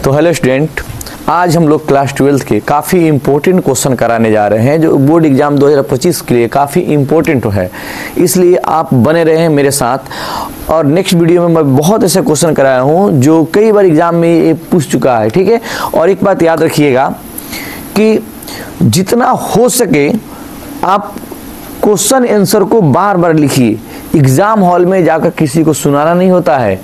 तो hello student, आज हम लोग क्लास 12 के काफ़ी इंपॉर्टेंट क्वेश्चन कराने जा रहे हैं जो बोर्ड एग्जाम 2025 के लिए काफ़ी इंपॉर्टेंट है। इसलिए आप बने रहे हैं मेरे साथ। और नेक्स्ट वीडियो में मैं बहुत ऐसे क्वेश्चन कराया हूं जो कई बार एग्जाम में ये पूछ चुका है, ठीक है। और एक बात याद रखिएगा कि जितना हो सके आप क्वेश्चन आंसर को बार बार लिखिए। एग्जाम हॉल में जाकर किसी को सुनाना नहीं होता है,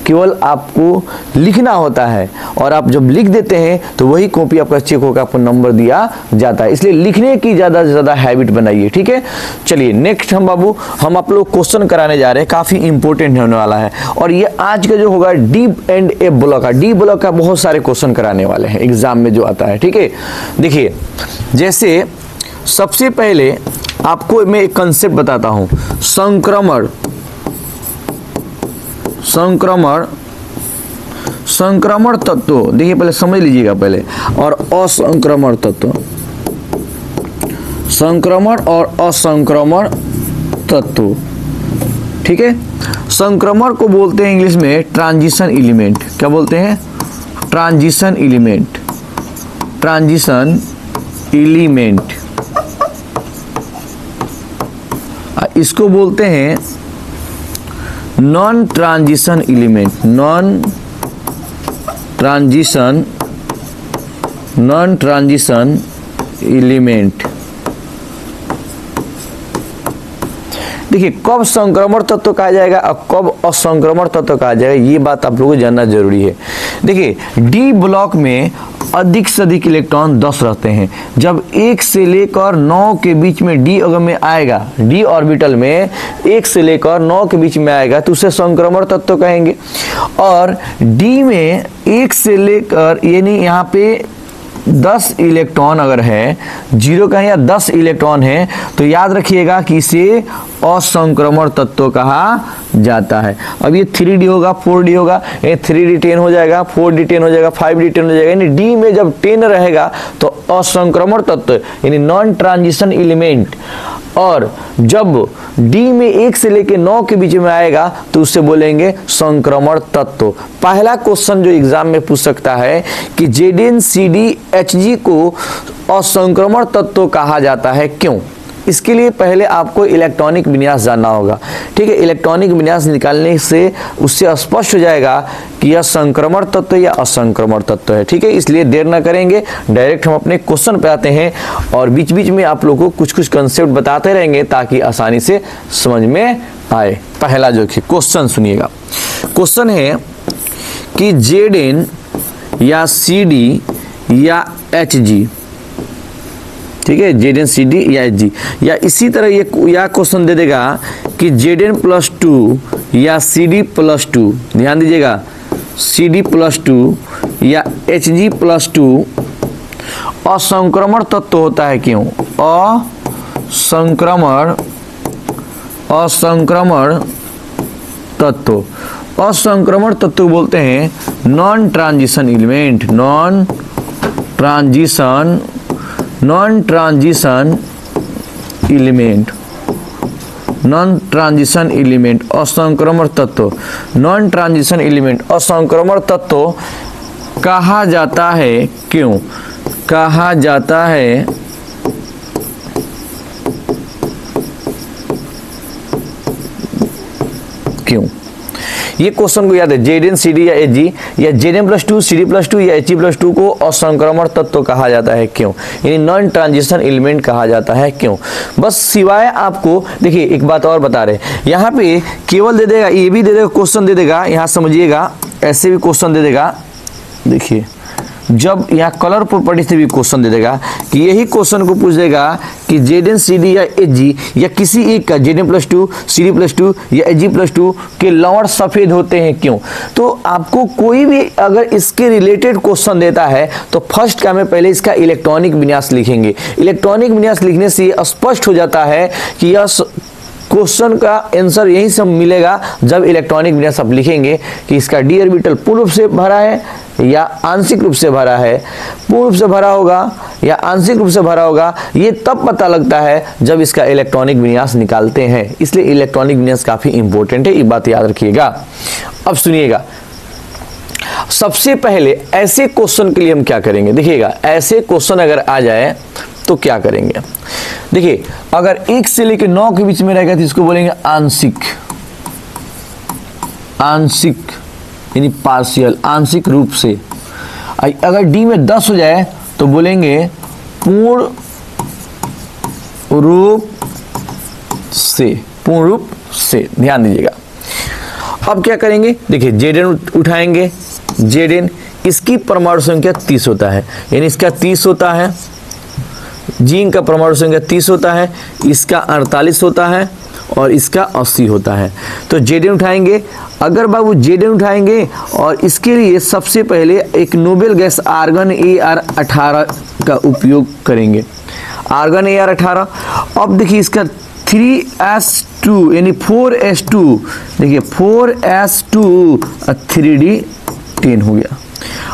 केवल आपको लिखना होता है। और आप जब लिख देते हैं तो वही कॉपी आपका चेक होकर आपको नंबर दिया जाता है। इसलिए लिखने की ज़्यादा से ज़्यादा हैबिट बनाइए, ठीक है। चलिए नेक्स्ट हम आप लोग क्वेश्चन कराने जा रहे हैं, काफ़ी इंपॉर्टेंट होने वाला है। और ये आज का जो होगा डी एंड ए ब्लॉक का, डी ब्लॉक का बहुत सारे क्वेश्चन कराने वाले हैं एग्जाम में जो आता है, ठीक है। देखिए, जैसे सबसे पहले आपको मैं एक कंसेप्ट बताता हूँ, संक्रमण तत्व। देखिए पहले समझ लीजिएगा पहले, और असंक्रमण तत्व, संक्रमण और असंक्रमण तत्व, ठीक है। संक्रमण को बोलते हैं इंग्लिश में ट्रांजिशन एलिमेंट। क्या बोलते हैं? Transition element, transition element. इसको बोलते हैं non transition element, non transition element. देखिए, कब संक्रमण तत्व कहा जाएगा और कब असंक्रमण तत्व कहा जाएगा, ये बात आप लोगों को जानना जरूरी है। देखिए, डी ब्लॉक में अधिक से अधिक इलेक्ट्रॉन 10 रहते हैं। जब 1 से लेकर 9 के बीच में डी अगर में आएगा, डी ऑर्बिटल में 1 से लेकर 9 के बीच में आएगा तो उसे संक्रमण तत्व कहेंगे। और डी में 1 से लेकर यानी यहाँ पे 10 इलेक्ट्रॉन अगर है, 0 का या 10 इलेक्ट्रॉन है, तो याद रखिएगा कि इसे असंक्रमण तत्व कहा जाता है। अब ये 3D होगा, 4D होगा, ये 3D 10 हो जाएगा, 4D 10 हो जाएगा, 5D 10 हो जाएगा। यानी डी में जब 10 रहेगा तो असंक्रमण तत्व यानी नॉन ट्रांजिशन एलिमेंट। और जब डी में 1 से लेकर 9 के बीच में आएगा तो उससे बोलेंगे संक्रमण तत्व। पहला क्वेश्चन जो एग्जाम में पूछ सकता है कि ZnCdHg को असंक्रमण तत्व कहा जाता है, क्यों? इसके लिए पहले आपको इलेक्ट्रॉनिक विन्यास जानना होगा, ठीक है। इलेक्ट्रॉनिक विन्यास निकालने से उससे स्पष्ट हो जाएगा कि यह संक्रमण तत्व या असंक्रमण तत्व है, ठीक है। इसलिए देर न करेंगे, डायरेक्ट हम अपने क्वेश्चन पे आते हैं। और बीच बीच में आप लोगों को कुछ कुछ कंसेप्ट बताते रहेंगे ताकि आसानी से समझ में आए। पहला जो कि क्वेश्चन सुनिएगा, क्वेश्चन है कि Zn या Cd या Hg, ठीक है, ZnCd या Hg, या इसी तरह ये या क्वेश्चन दे देगा कि Zn+2 या Cd+2, ध्यान दीजिएगा, Cd+2 या Hg+2 असंक्रमण तत्व होता है, क्यों? असंक्रमण तत्व। असंक्रमण तत्व बोलते हैं non transition element, non transition element, असंक्रमण तत्व, नॉन ट्रांजिशन एलिमेंट, असंक्रमण तत्व कहा जाता है, क्यों कहा जाता है? क्यों? ये क्वेश्चन को याद है, ZnCd या Hg या Zn+2 Cd+2 या Hg+2 को असंक्रमण तत्व कहा जाता है, क्यों? यानी नॉन ट्रांजिशन एलिमेंट कहा जाता है, क्यों? बस सिवाय आपको देखिए एक बात और बता रहे, यहाँ पे केवल दे देगा, ये भी दे देगा, क्वेश्चन दे देगा, यहाँ समझिएगा, ऐसे भी क्वेश्चन दे देगा। देखिए, जब यहाँ कलर प्रॉपर्टी से भी क्वेश्चन दे देगा कि यही क्वेश्चन को पूछ देगा कि ZnCd या Hg या किसी एक का Zn+2 Cd+2 या Hg+2 के लवण सफेद होते हैं, क्यों? तो आपको कोई भी अगर इसके रिलेटेड क्वेश्चन देता है तो फर्स्ट काम में पहले इसका इलेक्ट्रॉनिक विन्यास लिखेंगे। इलेक्ट्रॉनिक विन्यास लिखने से स्पष्ट हो जाता है कि यह क्वेश्चन का आंसर यही सब मिलेगा जब इलेक्ट्रॉनिक विन्यास आप लिखेंगे कि इसका डी ऑर्बिटल पूर्ण रूप से भरा है या आंशिक रूप से भरा है, पूर्ण रूप से भरा होगा या आंशिक रूप से भरा होगा, ये तब पता लगता है जब इसका इलेक्ट्रॉनिक विन्यास निकालते हैं। इसलिए इलेक्ट्रॉनिक विन्यास काफी इंपॉर्टेंट है, ये बात याद रखिएगा। अब सुनिएगा, सबसे पहले ऐसे क्वेश्चन के लिए हम क्या करेंगे, देखिएगा ऐसे क्वेश्चन अगर आ जाए तो क्या करेंगे। देखिए अगर 1 से लेकर 9 के बीच में रहेगा तो इसको बोलेंगे आंशिक, आंशिक यानी पार्शियल, आंशिक रूप से। अगर डी में 10 हो जाए तो बोलेंगे पूर्ण रूप से, पूर्ण रूप से, ध्यान दीजिएगा। अब क्या करेंगे, देखिए जेडन उठाएंगे, जेडन इसकी परमाणु संख्या 30 होता है, यानी इसका 30 होता है, जीन का परमाणु संख्या 30 होता है, इसका 48 होता है और इसका 80 होता है। तो जेडन उठाएंगे, अगर बाबू जेडन उठाएंगे और इसके लिए सबसे पहले एक नोबेल गैस आर्गन AR18 का उपयोग करेंगे, आर्गन AR18। अब देखिए इसका 3s2 यानी 4s2, देखिए 4s2 3d10 हो गया,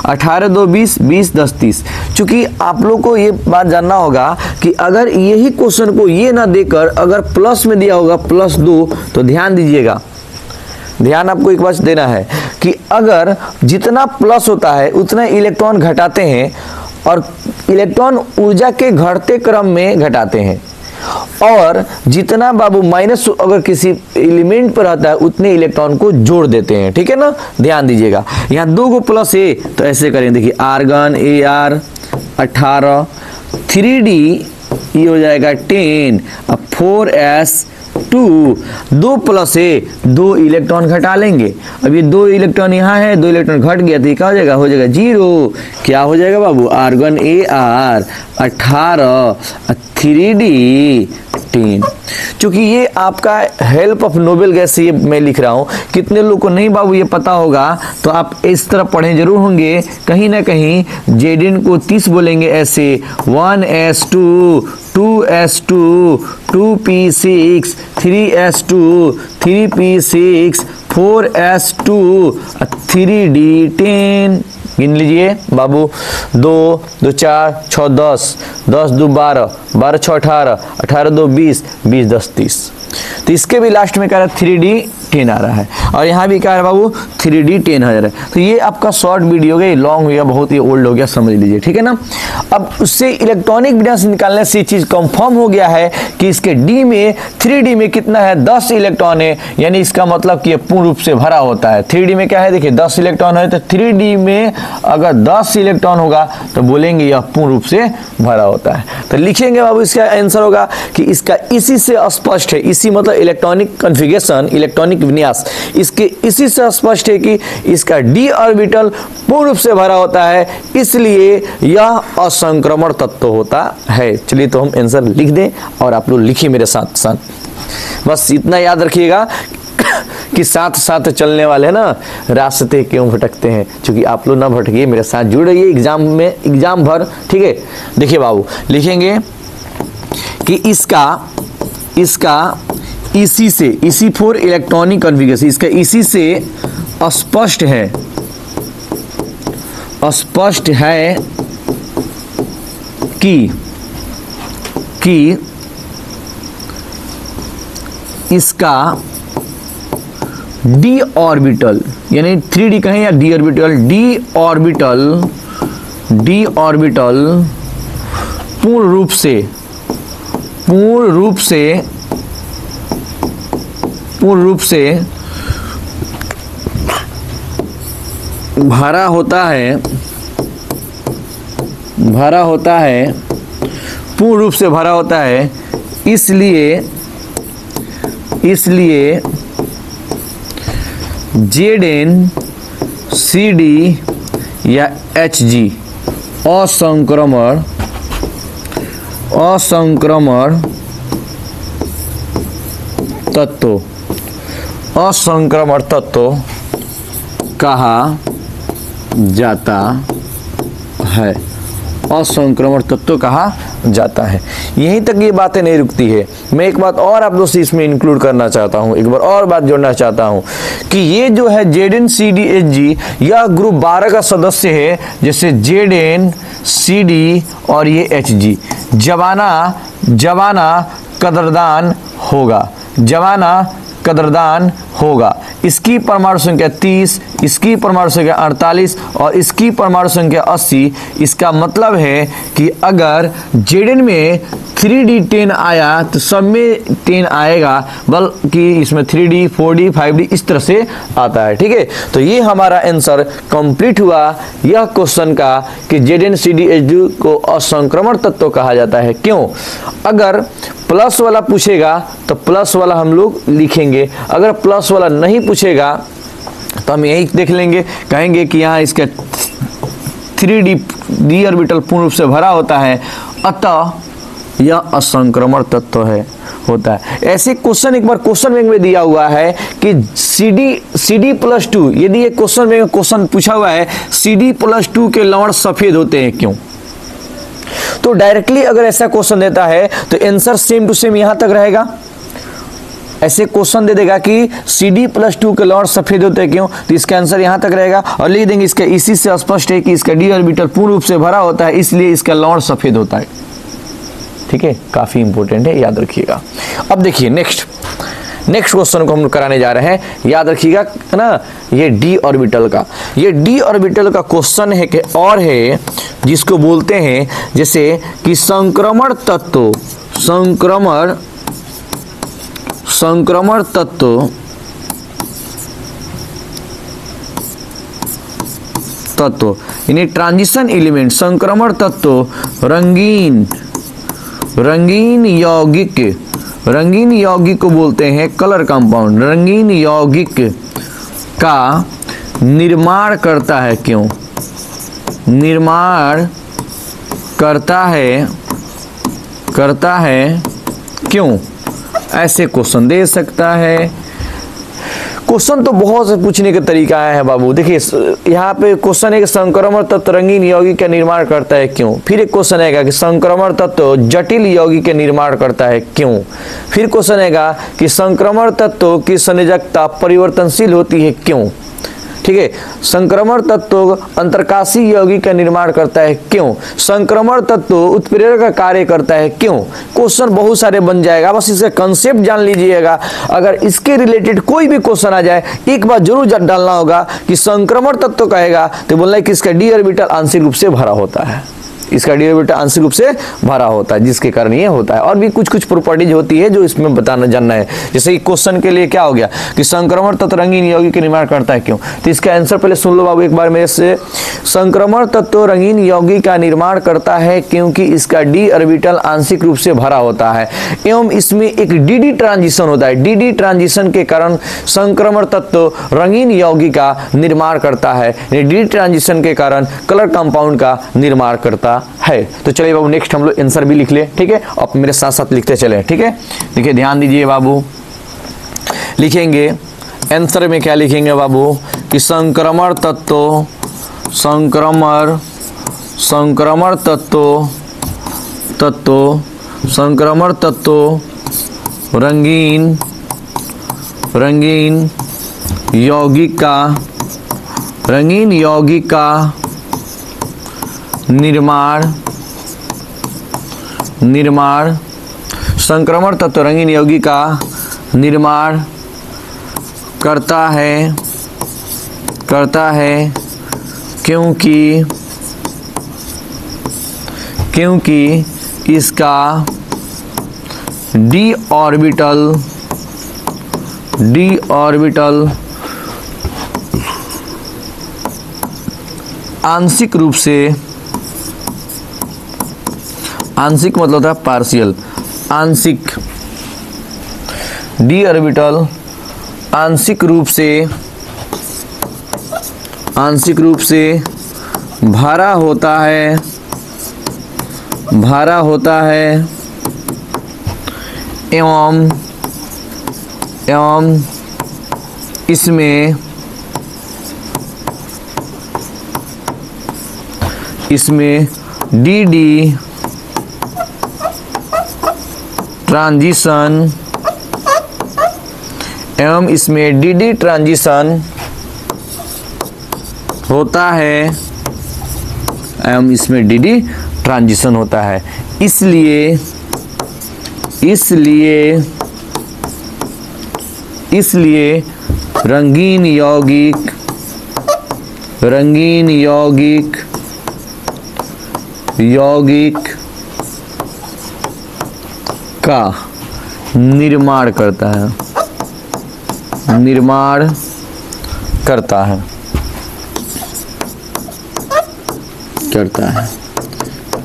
18 2 20 20 10 30। चूंकि आप लोग को ये बात जानना होगा कि अगर यही क्वेश्चन को ये ना देकर अगर प्लस में दिया होगा +2, तो ध्यान दीजिएगा, ध्यान आपको एक बात देना है कि अगर जितना प्लस होता है उतना इलेक्ट्रॉन घटाते हैं और इलेक्ट्रॉन ऊर्जा के घटते क्रम में घटाते हैं, और जितना बाबू माइनस अगर किसी एलिमेंट पर आता है उतने इलेक्ट्रॉन को जोड़ देते हैं, ठीक है ना। ध्यान दीजिएगा, यहाँ 2 को प्लस है तो ऐसे करें, देखिए आर्गन AR18 3d ये हो जाएगा 10, अब 4s2 2 प्लस है 2 इलेक्ट्रॉन घटा लेंगे। अब ये 2 इलेक्ट्रॉन यहाँ है, 2 इलेक्ट्रॉन घट गया तो ये क्या हो जाएगा, हो जाएगा 0। क्या हो जाएगा बाबू, आर्गन AR18 3d10। क्योंकि ये आपका हेल्प ऑफ नोबेल गैस से ये मैं लिख रहा हूँ, कितने लोग को नहीं बाबू ये पता होगा, तो आप इस तरह पढ़े जरूर होंगे, कहीं ना कहीं जेडिन को 30 बोलेंगे ऐसे 1s2 2s2 2p6 3s2 3p6 4s2 3d10। गिन लीजिए बाबू, 2 2 4 6 10 10 2 12 12 6 18 18 2 20 20 10 30। तो इसके भी लास्ट में क्या रहा है, 3d10 आ रहा है, और यहाँ भी क्या है बाबू 3d10 आ रहा है। तो ये आपका शॉर्ट वीडियो हो गया, लॉन्ग हो गया, बहुत ही ओल्ड हो गया, समझ लीजिए, ठीक है ना। अब उससे इलेक्ट्रॉनिक विन्यास निकालने से चीज कंफर्म हो गया है कि इसके डी में 3d में कितना है, 10 इलेक्ट्रॉन है, यानी इसका मतलब कि पूर्ण रूप से भरा होता है। 3d में क्या है, देखिए 10 इलेक्ट्रॉन है, तो 3d में अगर 10 इलेक्ट्रॉन होगा तो बोलेंगे यह पूर्ण रूप से भरा होता है। तो लिखेंगे बाबू, इसका आंसर होगा कि इसका इसी से स्पष्ट है, इसी मतलब इलेक्ट्रॉनिक कॉन्फ़िगरेशन, इलेक्ट्रॉनिक विन्यास, इसके इसी से स्पष्ट है कि इसका d ऑर्बिटल पूर्ण रूप से भरा होता है, इसलिए यह असंक्रमण तत्व होता है। चलिए तो हम आंसर लिख दें और आप लोग लिखिए मेरे साथ साथ, बस इतना याद रखिएगा कि साथ साथ चलने वाले ना रास्ते क्यों भटकते हैं, क्योंकि आप लोग ना भटकिए, मेरे साथ जुड़ रहिए एग्जाम में, एग्जाम भर, ठीक है। देखिए बाबू, लिखेंगे कि इसका इसी से, इसी फॉर इलेक्ट्रॉनिक कॉन्फ़िगरेशन, इसका इसी से स्पष्ट है कि इसका d ऑर्बिटल, यानी 3d कहें या d ऑर्बिटल, d ऑर्बिटल पूर्ण रूप से भरा होता है, पूर्ण रूप से भरा होता है, इसलिए Zn Cd या Hg असंक्रमण तत्व कहा जाता है, असंक्रमण तत्व कहा जाता है। यहीं तक ये बातें नहीं रुकती है, मैं एक बात और आप दोस्त इसमें इंक्लूड करना चाहता हूं, एक बार और बात जोड़ना चाहता हूं कि ये जो है Zn Cd Hg यह ग्रुप 12 का सदस्य है, जैसे Zn Cd और ये Hg। जमाना कदरदान होगा, जमाना कदरदान होगा। इसकी परमाणु संख्या 30, इसकी परमाणु संख्या 48 और इसकी परमाणु संख्या 80। इसका मतलब है कि अगर Zn में 3D10 आया तो सब में 10 आएगा, बल्कि इसमें 3D 4D 5D इस तरह से आता है। ठीक है, तो ये हमारा आंसर कंप्लीट हुआ यह क्वेश्चन का कि ZnCdH2 को असंक्रमण तत्व कहा जाता है। क्यों? अगर प्लस वाला पूछेगा तो प्लस वाला हम लोग लिखेंगे, अगर प्लस वाला नहीं पूछेगा तो हम यही देख लेंगे, कहेंगे कि यहाँ इसका 3D ऑर्बिटल पूर्ण रूप से भरा होता है, अतः यह असंक्रमण तत्व है होता है। ऐसे क्वेश्चन एक बार क्वेश्चन बैंक में दिया हुआ है कि CD+2, यदि एक क्वेश्चन बैंक में क्वेश्चन पूछा हुआ है CD+2 के लवण सफेद होते हैं क्यों, तो डायरेक्टली अगर ऐसा क्वेश्चन देता है तो आंसर सेम टू सेम यहां तक रहेगा। ऐसे क्वेश्चन दे देगा कि CD+2 के लवण सफेद होते हैं क्यों, तो इसका आंसर यहां तक रहेगा और लिख देंगे इसका इसी से स्पष्ट है कि इसका d ऑर्बिटल पूर्ण रूप से भरा होता है, इसलिए इसका लवण सफेद होता है। ठीक है, काफी इंपॉर्टेंट है, याद रखिएगा। अब देखिए नेक्स्ट क्वेश्चन को हम कराने जा रहे हैं, याद रखिएगा है ना, ये d ऑर्बिटल का, ये d ऑर्बिटल का क्वेश्चन है कि और है जिसको बोलते हैं जैसे कि संक्रमण तत्व यानी ट्रांजिशन एलिमेंट, संक्रमण तत्व रंगीन यौगिक को बोलते हैं कलर कंपाउंड। रंगीन यौगिक का निर्माण करता है क्यों, निर्माण करता है क्यों, ऐसे क्वेश्चन दे सकता है। क्वेश्चन तो बहुत से पूछने का तरीका है बाबू। देखिए यहाँ पे क्वेश्चन है कि संक्रमण तत्व रंगीन यौगिक का निर्माण करता है क्यों, फिर एक क्वेश्चन है कि संक्रमण तत्व जटिल यौगिक का निर्माण करता है क्यों, फिर क्वेश्चन है कि संक्रमण तत्व की संयोजकता परिवर्तनशील होती है क्यों। ठीक है, संक्रमण तत्व अंतरकाशी यौगिक का निर्माण करता है क्यों, संक्रमण तत्व उत्प्रेरक का कार्य करता है क्यों। क्वेश्चन बहुत सारे बन जाएगा, बस इसका कंसेप्ट जान लीजिएगा। अगर इसके रिलेटेड कोई भी क्वेश्चन आ जाए एक बार जरूर डालना होगा कि संक्रमण तत्व कहेगा तो बोलना है कि इसका d ऑर्बिटल आंशिक रूप से भरा होता है, इसका d ऑर्बिटल आंशिक रूप से भरा होता है, जिसके कारण ये होता है। और भी कुछ प्रॉपर्टीज होती है जो इसमें बताना जानना है। जैसे कि क्वेश्चन के लिए क्या हो गया कि संक्रमण तत्व रंगीन यौगिक का निर्माण करता है क्यों, तो इसका आंसर पहले सुन लो बाबू एक बार मेरे से। संक्रमण तत्व रंगीन यौगिक का निर्माण करता है क्योंकि इसका d ऑर्बिटल आंशिक रूप से भरा होता है एवं इसमें एक dd ट्रांजिशन होता है। dd ट्रांजिशन के कारण संक्रमण तत्व रंगीन यौगिक का निर्माण करता है, dd ट्रांजिशन के कारण कलर कंपाउंड का निर्माण करता है। तो चलिए बाबू नेक्स्ट हम लोग आंसर भी लिख ले। ठीक है, अब मेरे साथ साथ लिखते चले। ठीक है, देखिए ध्यान दीजिए बाबू, लिखेंगे आंसर में क्या लिखेंगे बाबू कि संक्रमण तत्व रंगीन यौगिक का निर्माण संक्रमण तत्व रंगीन यौगिक का निर्माण करता है क्योंकि इसका d ऑर्बिटल आंशिक रूप से, आंशिक मतलब होता है पार्शियल, आंशिक d ऑर्बिटल आंशिक रूप से भरा होता है एवं इसमें dd ट्रांजिशन होता है, इसलिए रंगीन यौगिक का निर्माण करता है।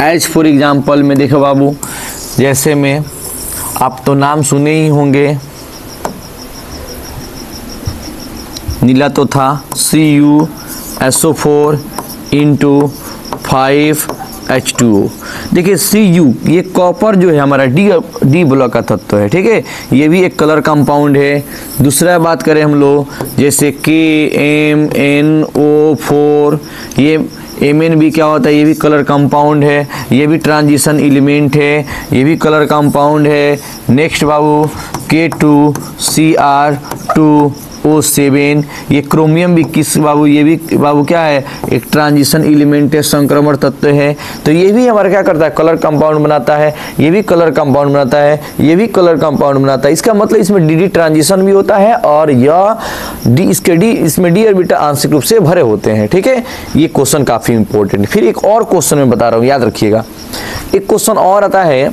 एज फॉर एग्जाम्पल में देखो बाबू, जैसे में आप तो नाम सुने ही होंगे, नीला तो था CuSO4 × 5H2O। देखिए Cu ये कॉपर जो है हमारा डी ब्लॉक का तत्व है, ठीक है, ये भी एक कलर कंपाउंड है। दूसरा बात करें हम लोग जैसे KMnO4, ये Mn भी क्या होता है, ये भी कलर कंपाउंड है, ये भी ट्रांजिशन एलिमेंट है, ये भी कलर कंपाउंड है। नेक्स्ट बाबू K2Cr2O7, ये क्रोमियम भी किस बाबू, ये भी बाबू क्या है, एक ट्रांजिशन एलिमेंट है, संक्रमण तत्व है। तो ये भी हमारा क्या करता है, कलर कंपाउंड बनाता है, ये भी कलर कंपाउंड बनाता है, ये भी कलर कंपाउंड बनाता है। इसका मतलब इसमें डी ट्रांजिशन भी होता है और यह इसमें डी ऑर्बिटल आंशिक रूप से भरे होते हैं, ठीक है। ये क्वेश्चन काफी इंपॉर्टेंट है। फिर एक और क्वेश्चन मैं बता रहा हूँ, याद रखिएगा। एक क्वेश्चन और आता है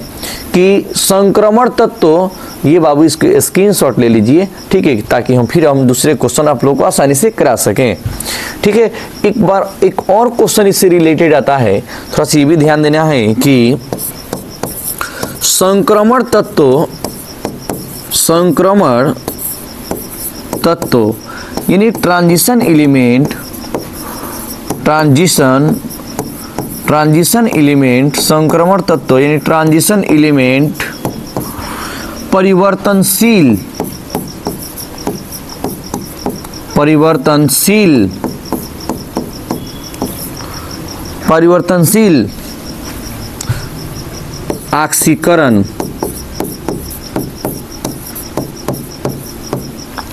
कि संक्रमण तत्व, ये बाबू इसके स्क्रीनशॉट ले लीजिए, ठीक है, ताकि हम दूसरे क्वेश्चन आप लोगों को आसानी से करा सकें, ठीक है। एक बार एक और क्वेश्चन इससे रिलेटेड आता है, थोड़ा सा ये भी ध्यान देना है कि संक्रमण तत्व यानी ट्रांजिशन एलिमेंट संक्रमण तत्व यानी ट्रांजिशन एलिमेंट परिवर्तनशील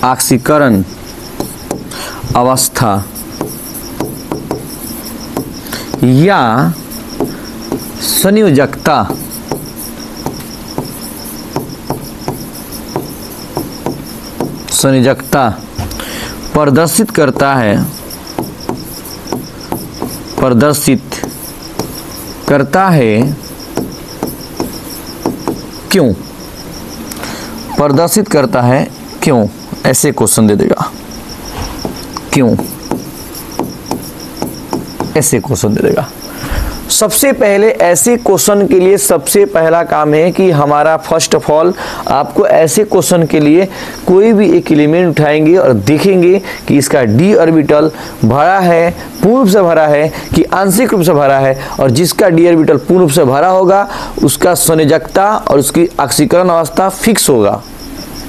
ऑक्सीकरण अवस्था या संयोजकता प्रदर्शित करता है क्यों? प्रदर्शित करता है क्यों? ऐसे क्वेश्चन दे देगा, क्यों ऐसे क्वेश्चन दे देगा। सबसे पहले ऐसे क्वेश्चन के लिए सबसे पहला काम है कि हमारा फर्स्ट ऑफ ऑल आपको ऐसे क्वेश्चन के लिए कोई भी एक एलिमेंट उठाएंगे और देखेंगे कि इसका डी ऑर्बिटल भरा है, पूर्ण रूप से भरा है कि आंशिक रूप से भरा है, और जिसका डी ऑर्बिटल पूर्ण रूप से भरा होगा उसका संयोजकता और उसकी ऑक्सीकरण अवस्था फिक्स होगा,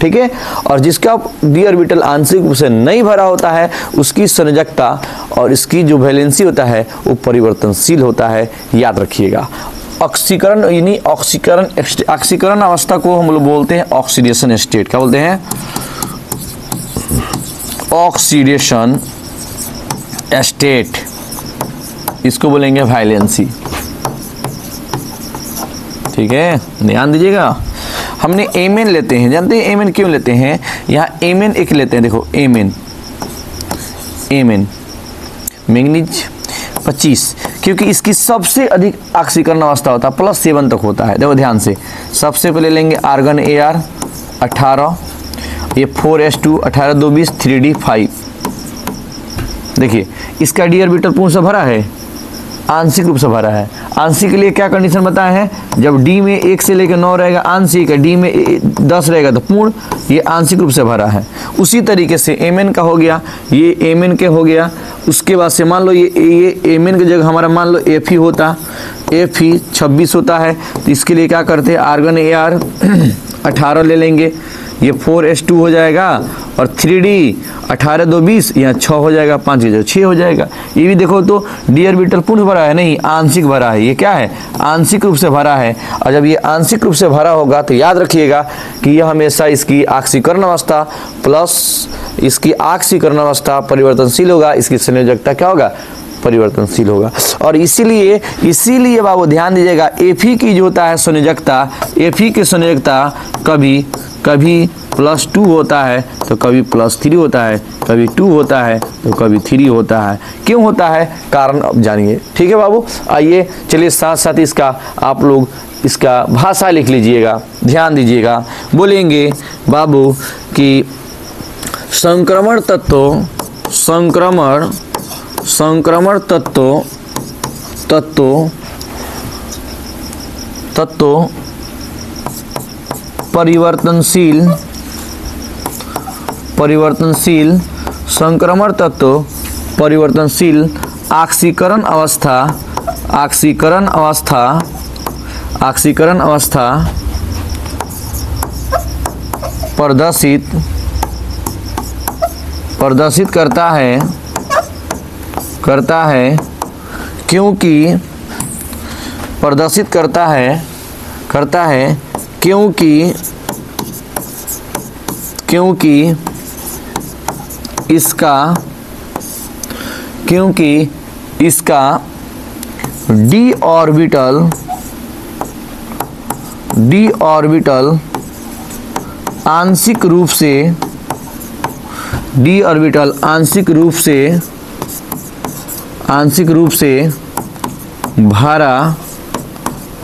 ठीक है। और जिसका डी ऑर्बिटल आंशिक रूप से नहीं भरा होता है उसकी संयोजकता और इसकी जो वैलेंसी होता है वो परिवर्तनशील होता है, याद रखिएगा। ऑक्सीकरण यानी ऑक्सीकरण अवस्था को हम लोग बोलते हैं ऑक्सीडेशन स्टेट। क्या बोलते हैं? ऑक्सीडेशन स्टेट, इसको बोलेंगे वैलेंसी, ठीक है, ध्यान दीजिएगा। हमने Mn लेते हैं, जानते हैं Mn क्यों लेते हैं? यहाँ Mn एक लेते हैं, देखो Mn मैंगनीज 25, क्योंकि इसकी सबसे अधिक ऑक्सीकरण अवस्था होता है +7 तक होता है। देखो ध्यान से, सबसे पहले लेंगे आर्गन Ar 18, ये 4s2 18 2 20 3d5। देखिए इसका डी ऑर्बिटल पूर्ण से भरा है, आंशिक रूप से भरा है। आंशिक के लिए क्या कंडीशन बताया है? जब डी में 1 से लेकर 9 रहेगा आंशिक है, डी में 10 रहेगा तो पूर्ण, ये आंशिक रूप से भरा है। उसी तरीके से Mn का हो गया, ये Mn के हो गया। उसके बाद से मान लो ये Mn की जगह हमारा मान लो Fe होता, Fe 26 होता है, तो इसके लिए क्या करते हैं, आर्गन Ar 18 ले लेंगे, ये 4s2 हो जाएगा, और 3d 18 2 20, यहाँ 6 हो जाएगा, 5 की जगह 6 हो जाएगा। ये भी देखो तो डी ऑर्बिटल पूर्ण भरा है, नहीं आंशिक भरा है। ये क्या है? आंशिक रूप से भरा है। और जब ये आंशिक रूप से भरा होगा तो याद रखिएगा कि यह हमेशा इसकी ऑक्सीकरण अवस्था प्लस इसकी ऑक्सीकरण अवस्था परिवर्तनशील होगा, इसकी संयोजकता क्या होगा? परिवर्तनशील होगा। और इसीलिए बाबू ध्यान दीजिएगा, Fe की जो होता है संयोजकता, Fe की संयोजकता कभी +2 होता है तो कभी +3 होता है, कभी 2 होता है तो कभी 3 होता है। क्यों होता है, कारण अब जानिए। ठीक है बाबू, आइए चलिए साथ साथ इसका आप लोग इसका भाषा लिख लीजिएगा, ध्यान दीजिएगा। बोलेंगे बाबू कि संक्रमण तत्वों परिवर्तनशील संक्रमण तत्व परिवर्तनशील ऑक्सीकरण अवस्था प्रदर्शित करता है क्योंकि इसका डी ऑर्बिटल आंशिक रूप से भरा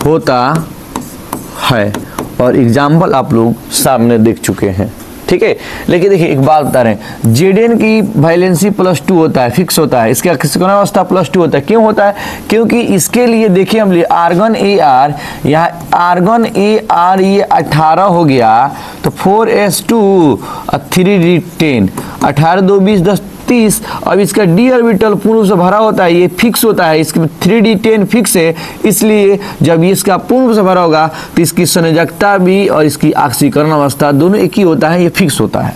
होता है। और एग्जाम्पल आप लोग सामने देख चुके हैं। ठीक है, लेकिन देखिए एक बात बता रहे हैं, जेडेन की वैलेंसी +2 होता है, फिक्स होता है, इसका किसकोना अवस्था +2 होता है। क्यों होता है, क्योंकि इसके लिए देखिए हम लिए आर्गन AR, यहाँ आर्गन AR ये 18 हो गया तो 4s2 और 3d10, 18 2 20 10 30। अब इसका डी ऑर्बिटल पूर्ण रूप से भरा होता है, ये फिक्स होता है, इसके 3d10 फिक्स है, इसलिए जब ये इसका पूर्ण रूप से भरा होगा तो इसकी संयोजकता भी और इसकी ऑक्सीकरण अवस्था दोनों एक ही होता है, ये फिक्स होता है,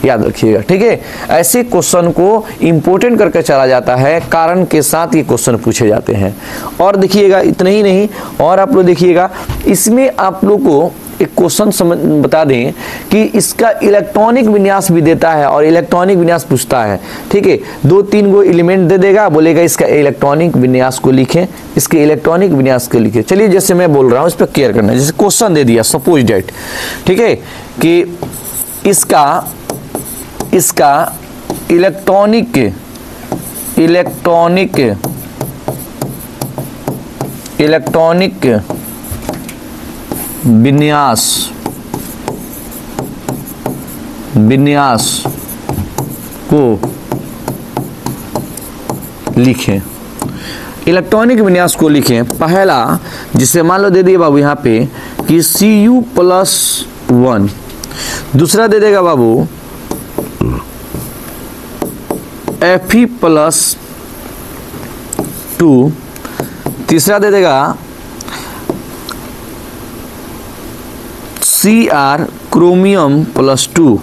याद रखिएगा। ठीक है, ऐसे क्वेश्चन को इंपोर्टेंट करके चला जाता है, कारण के साथ ये क्वेश्चन पूछे जाते हैं। और देखिएगा इतना ही नहीं, और आप लोग देखिएगा इसमें आप लोग को एक क्वेश्चन बता दें कि इसका इलेक्ट्रॉनिक विन्यास भी देता है और इलेक्ट्रॉनिक विन्यास पूछता है। ठीक है, 2-3 गो एलिमेंट दे देगा, बोलेगा इसका इलेक्ट्रॉनिक विन्यास को लिखें, इसके इलेक्ट्रॉनिक विन्यास को लिखें। चलिए जैसे मैं बोल रहा हूँ इस पर केयर करना है। जैसे क्वेश्चन दे दिया सपोज डेट, ठीक है, कि इसका इलेक्ट्रॉनिक विन्यास को लिखें। इलेक्ट्रॉनिक विन्यास को लिखें। पहला जिसे मान लो दे दिए बाबू यहाँ पे कि Cu+1, दूसरा दे देगा बाबू Fe+2, तीसरा दे देगा Cr क्रोमियम +2।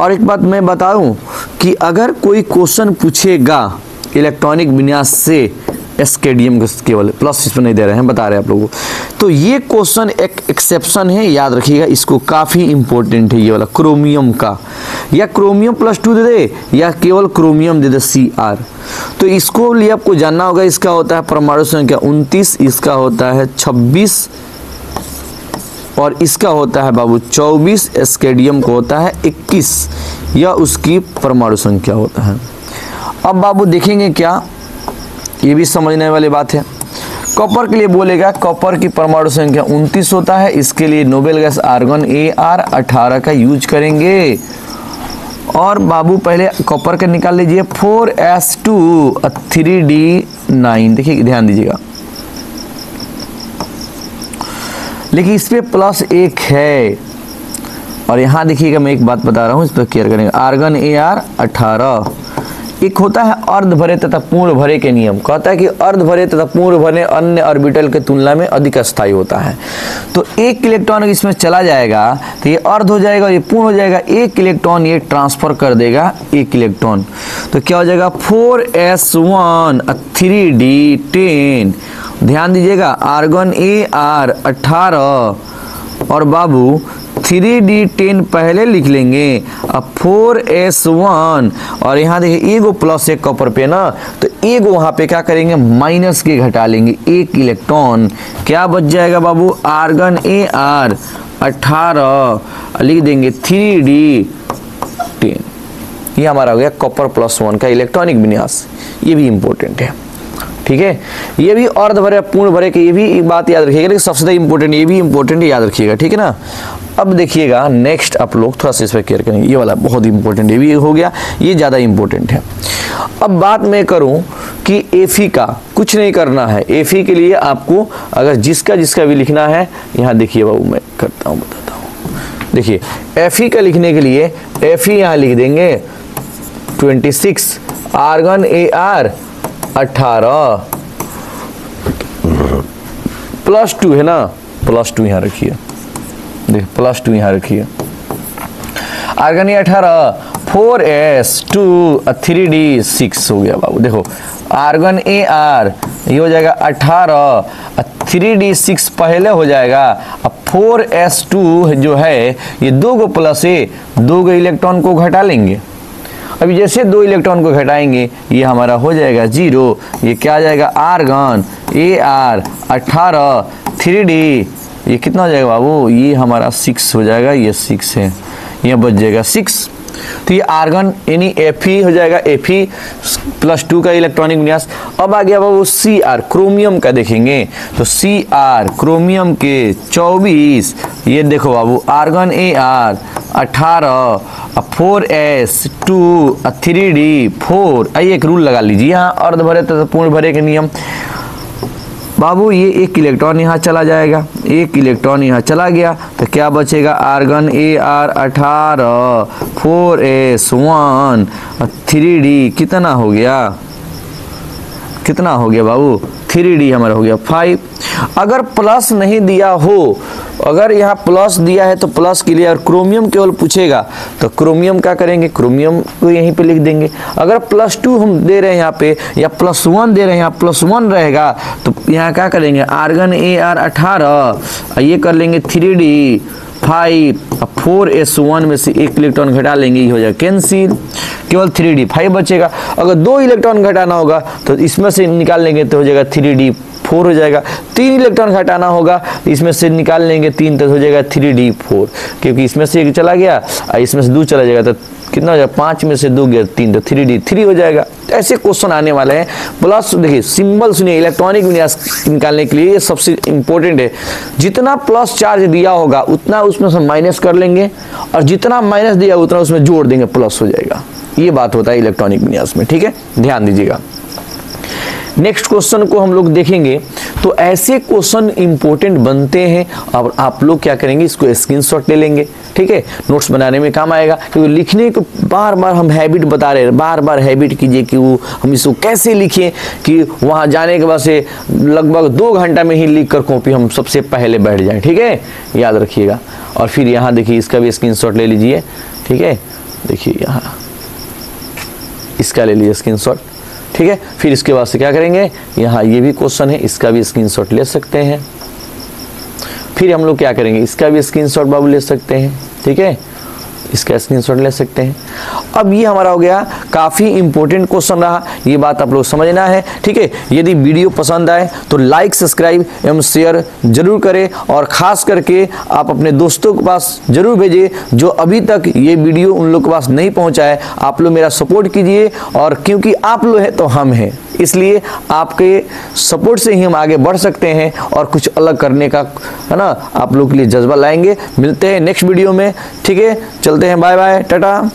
और एक बात मैं बताऊं कि अगर कोई क्वेश्चन पूछेगा इलेक्ट्रॉनिक विन्यास से एस्केडियम केवल प्लस इसमें नहीं दे रहे हैं, बता रहे हैं आप लोगों को, तो ये क्वेश्चन एक एक्सेप्शन है, याद रखिएगा इसको, काफी इंपॉर्टेंट है ये वाला क्रोमियम का। या क्रोमियम +2 दे दे या केवल क्रोमियम दे दे Cr, तो इसको लिए आपको जानना होगा। इसका होता है परमाणु संख्या 29, इसका होता है 26 और इसका होता है बाबू 24, एस्केडियम को होता है 21, यह उसकी परमाणु संख्या होता है। अब बाबू देखेंगे क्या, ये भी समझने वाली बात है। कॉपर के लिए बोलेगा कॉपर की परमाणु संख्या 29 होता है, इसके लिए नोबेल गैस आर्गन AR18 का यूज करेंगे। और बाबू पहले कॉपर का निकाल लीजिए, 4s2 3d9, देखिए ध्यान दीजिएगा, लेकिन इस पे +1 है। और यहाँ देखिएगा मैं एक बात बता रहा हूँ, इस पर केयर करेंगे। आर्गन AR18 एक होता है अर्ध भरे तथा पूर्ण भरे के नियम, कहता है कि अर्ध भरे तथा पूर्ण भरे अन्य ऑर्बिटल के तुलना में अधिक अस्थायी होता है। तो एक इलेक्ट्रॉन इसमें चला जाएगा तो ये अर्ध हो जाएगा, ये पूर्ण हो जाएगा, एक इलेक्ट्रॉन ये ट्रांसफर कर देगा एक इलेक्ट्रॉन, तो क्या हो जाएगा 4s1 3d10। ध्यान दीजिएगा आर्गन AR18 और बाबू 3d10 पहले लिख लेंगे, अब 4s1 और यहाँ देखिए एगो +1 कॉपर पे ना, तो एगो वहाँ पे क्या करेंगे माइनस के घटा लेंगे, एक इलेक्ट्रॉन क्या बच जाएगा बाबू, आर्गन AR 18 लिख देंगे 3D10। ये हमारा हो गया कॉपर +1 का इलेक्ट्रॉनिक विन्यास। ये भी इंपॉर्टेंट है, ठीक है। ये भी अर्ध भरे पूर्ण भरे के, ये भी एक बात याद रखिएगा, लेकिन सबसे ज्यादा इंपॉर्टेंट ये भी इंपॉर्टेंट याद रखिएगा, ठीक है ना। अब देखिएगा नेक्स्ट आप लोग थोड़ा सा इस पर केयर करेंगे, ये वाला बहुत इंपॉर्टेंट, ये भी हो गया, ये ज्यादा इंपॉर्टेंट है। अब बात मैं करूं कि एफी का कुछ नहीं करना है। एफी के लिए आपको अगर जिसका जिसका भी लिखना है, यहाँ देखिए बाबू मैं करता हूँ, बताता हूँ। देखिए एफी का लिखने के लिए एफी यहाँ लिख देंगे 26, आर्गन AR 18 +2 है ना, +2 यहाँ रखिए, देखिए +2 यहाँ रखिए। आर्गन A 18 4s2 3d6 हो गया बाबू। देखो आर्गन AR ये हो जाएगा 18, 3d6 पहले हो जाएगा। अब 4s2 जो है ये 2 को प्लस है, 2 को इलेक्ट्रॉन को घटा लेंगे। अभी जैसे 2 इलेक्ट्रॉन को घटाएंगे ये हमारा हो जाएगा 0। ये क्या आ जाएगा, आर्गन AR 18 3d, ये कितना हो जाएगा बाबू, ये हमारा 6 हो जाएगा, ये 6 है, ये बच जाएगा 6। तो ये आर्गन यानी Fe हो जाएगा, Fe +2 का इलेक्ट्रॉनिक विन्यास। अब आ गया बाबू Cr, क्रोमियम का देखेंगे तो Cr क्रोमियम के 24, ये देखो बाबू आर्गन AR 18, 4s2 3d4। आइए एक रूल लगा लीजिए यहाँ, अर्ध भरे तथा पूर्ण भरे के नियम। बाबू ये एक इलेक्ट्रॉन यहाँ चला जाएगा, एक इलेक्ट्रॉन यहाँ चला गया तो क्या बचेगा, आर्गन AR 18 4s1 3d कितना हो गया, कितना हो गया बाबू, 3d हमारा हो गया 5। अगर प्लस नहीं दिया हो, अगर यहाँ प्लस दिया है तो प्लस के लिए, और क्रोमियम केवल पूछेगा तो क्रोमियम क्या करेंगे, क्रोमियम को यहीं पे लिख देंगे। अगर +2 हम दे रहे हैं यहाँ पे या +1 दे रहे हैं, यहाँ +1 रहेगा तो यहाँ क्या करेंगे, आर्गन AR 18 ये कर लेंगे 3d5, 4s1 में से एक इलेक्ट्रॉन घटा लेंगे, ये हो जाएगा कैंसिल, केवल 3d5 बचेगा। अगर 2 इलेक्ट्रॉन घटाना होगा तो इसमें से निकाल लेंगे तो हो जाएगा 3d4 हो जाएगा। 3 इलेक्ट्रॉन घटाना होगा तो इसमें से निकाल लेंगे 3 तो हो जाएगा 3d4, क्योंकि इसमें से एक चला गया और इसमें से 2 चला जाएगा तो कितना हो जाएगा, 5 में से 2 गया 3 तो 3d3 हो जाएगा। ऐसे क्वेश्चन आने वाले हैं। प्लस देखिए सिंबल सुनिए, इलेक्ट्रॉनिक विन्यास निकालने के लिए ये सबसे इंपॉर्टेंट है। जितना प्लस चार्ज दिया होगा उतना उसमें से माइनस कर लेंगे, और जितना माइनस दिया उतना उसमें जोड़ देंगे, प्लस हो जाएगा। ये बात होता है इलेक्ट्रॉनिक विन्यास में, ठीक है, ध्यान दीजिएगा। नेक्स्ट क्वेश्चन को हम लोग देखेंगे तो ऐसे क्वेश्चन इंपॉर्टेंट बनते हैं, और आप लोग क्या करेंगे, इसको स्क्रीनशॉट ले लेंगे, ठीक है, नोट्स बनाने में काम आएगा। क्योंकि लिखने को बार बार हम हैबिट बता रहे हैं, बार बार हैबिट कीजिए कि वो हम इसको कैसे लिखें कि वहाँ जाने के बाद से लगभग 2 घंटा में ही लिख कर कॉपी हम सबसे पहले बैठ जाएं, ठीक है, याद रखिएगा। और फिर यहाँ देखिए इसका भी स्क्रीनशॉट ले लीजिए, ठीक है, देखिए यहाँ इसका ले लीजिए स्क्रीनशॉट, ठीक है। फिर इसके बाद से क्या करेंगे, यहाँ ये भी क्वेश्चन है, इसका भी स्क्रीनशॉट ले सकते हैं। फिर हम लोग क्या करेंगे, इसका भी स्क्रीनशॉट बाबू ले सकते हैं, ठीक है, इसका स्क्रीनशॉट ले सकते हैं। अब ये हमारा हो गया, काफ़ी इंपॉर्टेंट क्वेश्चन रहा, ये बात आप लोग समझना है, ठीक है। यदि वीडियो पसंद आए तो लाइक, सब्सक्राइब एवं शेयर जरूर करें, और ख़ास करके आप अपने दोस्तों के पास जरूर भेजिए जो अभी तक ये वीडियो उन लोग के पास नहीं पहुंचा है। आप लोग मेरा सपोर्ट कीजिए, और क्योंकि आप लोग हैं तो हम हैं, इसलिए आपके सपोर्ट से ही हम आगे बढ़ सकते हैं और कुछ अलग करने का, है ना, आप लोग के लिए जज्बा लाएंगे। मिलते हैं नेक्स्ट वीडियो में, ठीक है, चलते हैं, बाय बाय, टाटा।